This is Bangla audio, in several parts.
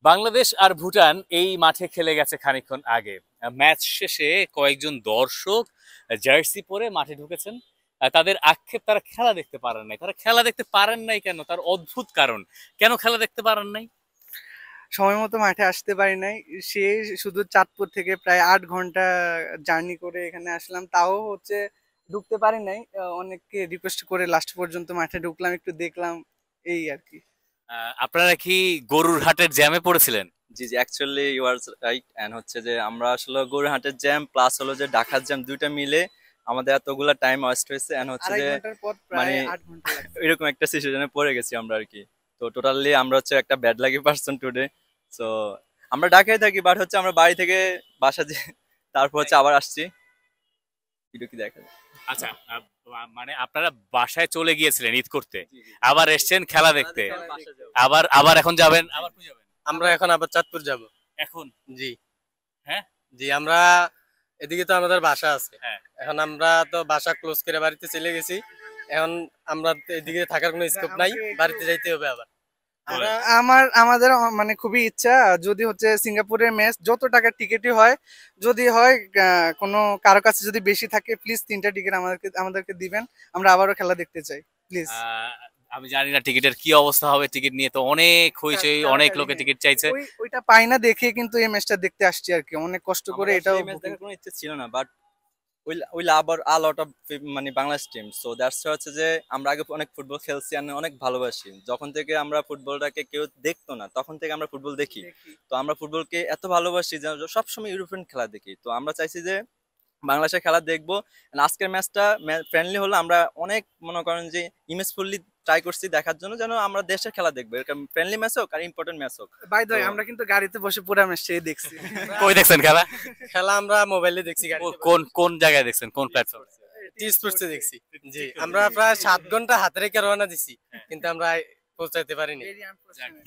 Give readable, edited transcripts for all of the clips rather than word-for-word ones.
বাংলাদেশ আর ভুটান এই মাঠে খেলে গেছে খানিকক্ষণ আগে। ম্যাচ শেষে কয়েকজন দর্শক জার্সি পরে মাঠে ঢুকেছেন। তাদের আক্ষেপ, তারা খেলা দেখতে পারেন নাই। তারা খেলা দেখতে পারেন নাই কেন, তার অদ্ভুত কারণ। কেন খেলা দেখতে পারেন নাই? সময় মতো মাঠে আসতে পারি নাই। সে শুধু চাঁদপুর থেকে প্রায় ৮ ঘন্টা জার্নি করে এখানে আসলাম, তাও হচ্ছে ঢুকতে পারি নাই। অনেককে রিকোয়েস্ট করে লাস্ট পর্যন্ত মাঠে ঢুকলাম, একটু দেখলাম, এই আর কি। আপনারা কি গরুর হাটের জ্যামে পড়েছিলেন? জি জি, actually you are right. And হচ্ছে যে আমরা আসলে গরুহাটের জ্যাম প্লাস হলো যে ঢাকার জ্যাম, দুইটা মিলে আমাদের এতগুলা টাইম ওয়েস্ট হয়েছে। এন্ড হচ্ছে ২.৫ যে ঘন্টার পর মানে প্রায় ৮ ঘন্টা লাগছে। এরকম একটা সিচুয়েশনে পড়ে গেছি আমরা আর কি। তো টোটালি আমরা হচ্ছে একটা bad lucky person today. So আমরা ঢাকায় থাকি, বাট হচ্ছে আমরা বাড়ি থেকে বাসা যে তারপর হচ্ছে আবার আসছি। ভিডিও কি দেখা যায়? আচ্ছা, মানে আপনারা বাসায় চলে গিয়েছিলেন ঈদ করতে, আবার এসছেন খেলা দেখতে, আবার আবার এখন যাবেন, আবার কই যাবেন? আমরা এখন আবার চাঁদপুর যাব। এখন? জি হ্যাঁ জি, আমরা এদিকে তো আমাদের বাসা আছে। হ্যাঁ। এখন আমরা তো বাসা ক্লোজ করে বাড়িতে চলে গেছি। এখন আমরা এদিকে থাকার কোনো স্কোপ নাই, বাড়িতে যাইতে হবে আবার। আমাদের মানে খুবই ইচ্ছা, যদি হচ্ছে সিঙ্গাপুরের ম্যাচ যত টাকার টিকিটই হয়, যদি হয় কোনো কারো কাছে যদি বেশি থাকে, প্লিজ ৩টা টিকিট আমাদেরকে দিবেন। আমরা আবারও খেলা দেখতে চাই, প্লিজ। আমি জানি না টিকিটের কি অবস্থা হবে। টিকিট নিয়ে তো অনেক হইচই, অনেক লোকে টিকিট চাইছে। ওইটা পাই না দেখে কিন্তু এই ম্যাচটা দেখতে আসছি আর কি, অনেক কষ্ট করে। এটাও ম্যাচ দেখার কোনো ইচ্ছে ছিল না, বাট উইল আবার আ লট অফ মানে বাংলাদেশ টিম। সো দ্যাটস হচ্ছে যে আমরা আগে অনেক ফুটবল খেলছি আর অনেক ভালোবাসি। যখন থেকে আমরা ফুটবলটাকে কেউ দেখতো না, তখন থেকে আমরা ফুটবল দেখি। তো আমরা ফুটবলকে এত ভালোবাসি যে সবসময় ইউরোপিয়ান খেলা দেখি। তো আমরা চাইছি যে বাংলাদেশের খেলা দেখবো। আজকের ম্যাচটা ফ্রেন্ডলি হলো, আমরা অনেক মনে করেন যে ইমেজফুলি ট্রাই করছি দেখার জন্য, যেন আমরা দেশের খেলা দেখবো। এরকম ফ্রেন্ডলি ম্যাচ হোক আর ইম্পর্টেন্ট ম্যাচ হোক। বাই দ্য ওয়ে, আমরা কিন্তু গাড়িতে বসে পুরো ম্যাচটাই দেখছি। কই দেখছেন খেলা? খেলা আমরা মোবাইলে দেখছি। কোন কোন জায়গায় দেখছেন, কোন প্ল্যাটফর্ম? টি স্পোর্টসে দেখছি। জি, আমরা প্রায় ৭ ঘন্টা হাতে রেখে রওনা দিছি, কিন্তু আমরা পৌঁছাইতে পারিনি।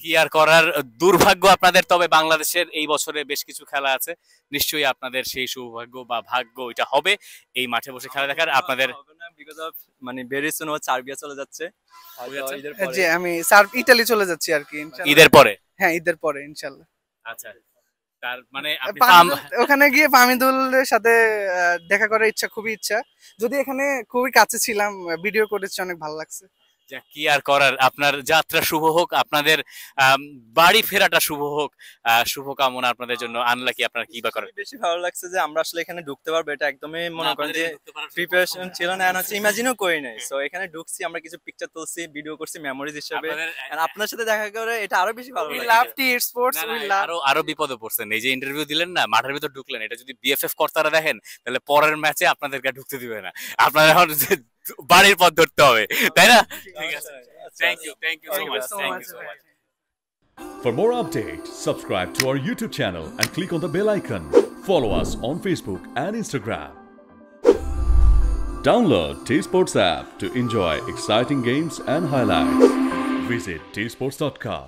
কি আর করার, দুর্ভাগ্য আপনাদের। তবে বাংলাদেশের এই বছরে বেশ কিছু খেলা আছে, নিশ্চয়ই আপনাদের সেই সৌভাগ্য বা ভাগ্য এটা হবে এই মাঠে বসে খেলা দেখার। আপনাদের বিকজ অফ মানে ভেরি সুন ও সার্বিয়া চলে যাচ্ছে। জি, আমি ইতালি চলে যাচ্ছি আর কি ঈদের পরে। হ্যাঁ, ঈদের পরে ইনশাল্লাহ। আচ্ছা, তার মানে ওখানে গিয়ে পামিদুলের সাথে দেখা করার ইচ্ছা, খুবই ইচ্ছা। যদি এখানে খুবই কাছে ছিলাম, ভিডিও করেছি, অনেক ভালো লাগছে। কি আর করার, আপনার যাত্রা শুভ হোক, আপনাদের বাড়ি ফেরাটা শুভ হোক। শুভকামনা আপনাদের জন্য। আনলাকি আপনারা কি বা করেন? বেশি ভালো লাগছে যে আমরা আসলে এখানে ঢুকতে পারবো, এটা একদমই মনে করেন যে প্রিপারেশন ছিল না, আর হচ্ছে ইমাজিনও করি নাই। সো এখানে ঢুকছি, আমরা কিছু পিকচার তুলছি, ভিডিও করছি মেমোরিজ হিসেবে। আর আপনার সাথে দেখা করে এটা আরো বেশি ভালো লাগে। লাভ টি স্পোর্টস, উই লাভ। আরো বিপদে পড়ছেন। এই যে ইন্টারভিউ দিলেন না, মাঠের ভিতর ঢুকলেন, এটা যদি বিএফএফ কর্তারা দেখেন, তাহলে পরের ম্যাচে আপনাদেরকে ঢুকতে দিবে না। আপনারা এখন বাড়ির পথ ধরতে হবে, তাই না? ঠিক আছে, thank you so much. Thank you so much. For more updates, subscribe to our YouTube channel and click on the bell icon. Follow us on Facebook and Instagram. Download T-Sports app to enjoy exciting games and highlights. Visit tsports.com.